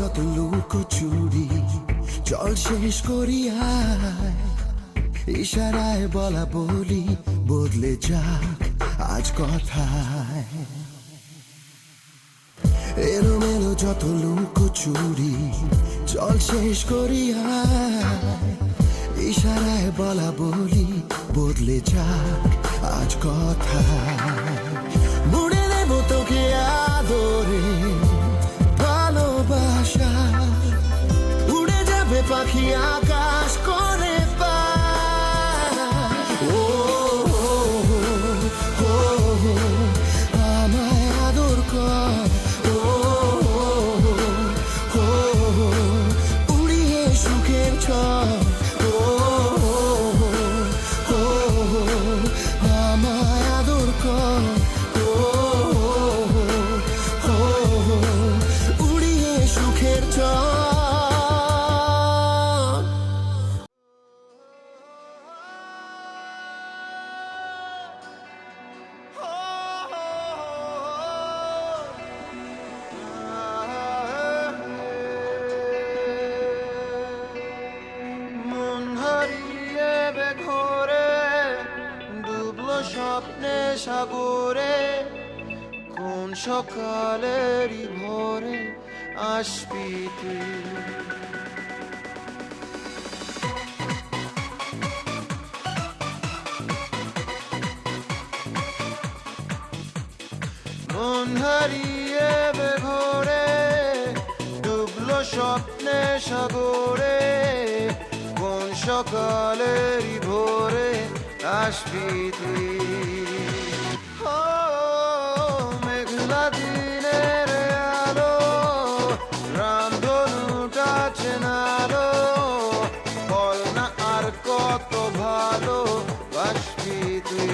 যত লুকোচুরি চল শেষ করি আয়, ইশারায় বলা বলি বদলে যাক আজ কথায়। এলোমেলো যত লুকোচুরি চল শেষ করি আয়, ইশারায় বলা বলি বদলে যাক আজ কথায়। মুড়ে দেব তোকে আদরে ভালোবাসা, উড়ে যাবে পাখি আকাশ করে পায়। ও আমায় আদর কর, উড়িয়ে সুখের ছড়। আমায় আদর কর, উড়িয়ে সুখের ছড়। মন হারিয়ে বেঘরে ডুবলো স্বপ্নে সাগরে, কোন সকালেরই ভোরে আসবি তুই। মন হারিয়ে বেঘরে ডুবলো স্বপ্নে সাগরে, কোন সকালেরই ভোরে আসবি তুই। ও মেঘলা দিনের আলো রামধনুটা চেনালো, বল না আর কত ভালো বাসবি তুই।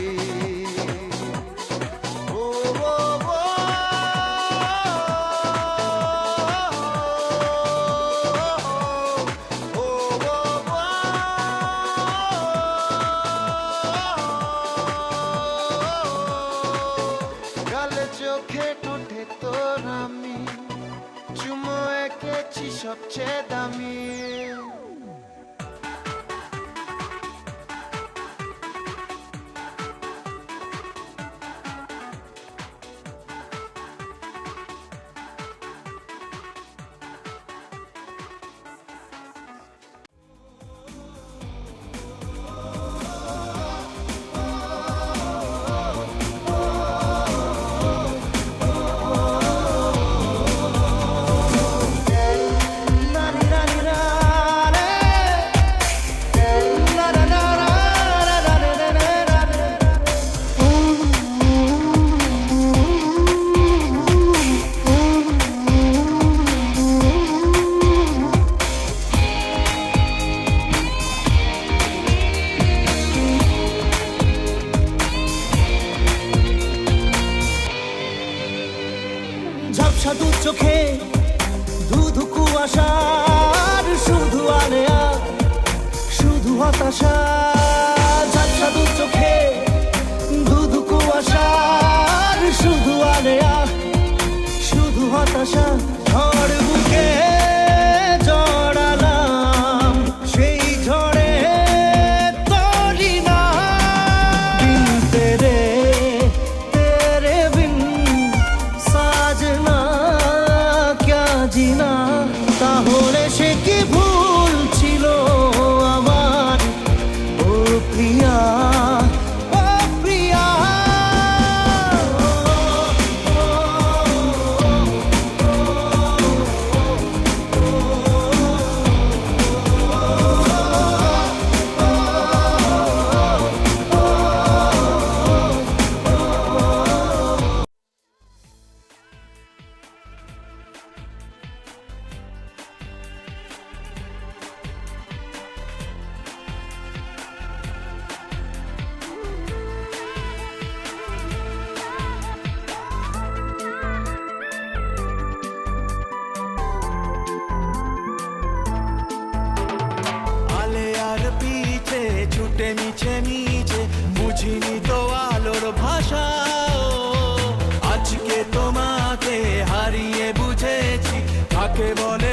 চোখে ঠোঁটে তোর আমি চুমো এঁকেছি সবচেয়ে দামি। ঝাপসা দু চোখে ধুধু কুয়াশার শুধু আলেয়া শুধু হতাশা। ঝাপসা দু চোখে ধুধু কুয়াশার শুধু আলেয়া শুধু হতাশা। ঝড় বুকে জড়ালাম সেই ঝড়ে তরি না, বিন তেরে তেরে বিন সাজনা ক্যা জিনা। তাহলে সে কি ভুল ছিল আমার, ও প্রিয়া ও প্রিয়া। ছুটে মিছে মিছে বুঝিনি তো আলোর ভাষা। আজকে তোমাকে হারিয়ে বুঝেছি কাকে বলে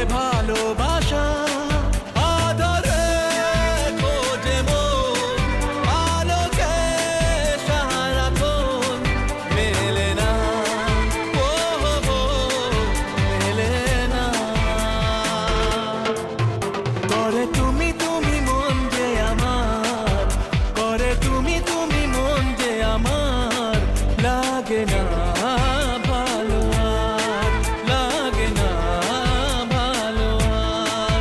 লাগে না ভালো আর, লাগে না ভালো আর।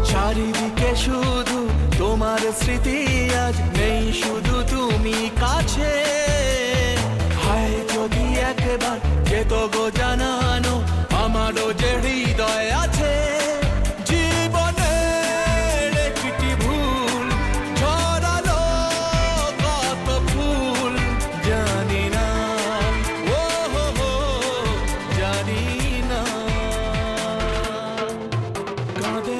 চারিদিকে শুধু তোমার স্মৃতি, আজ নেই শুধু তুমি কাছে। হায় যদি একবার যেত গো জানানো, আমারও যে হৃদয় আছে। জীবনের একটি ভুল ঝরালো কত ফুল, জানি না ও হো হো, জানি না। কাঁদে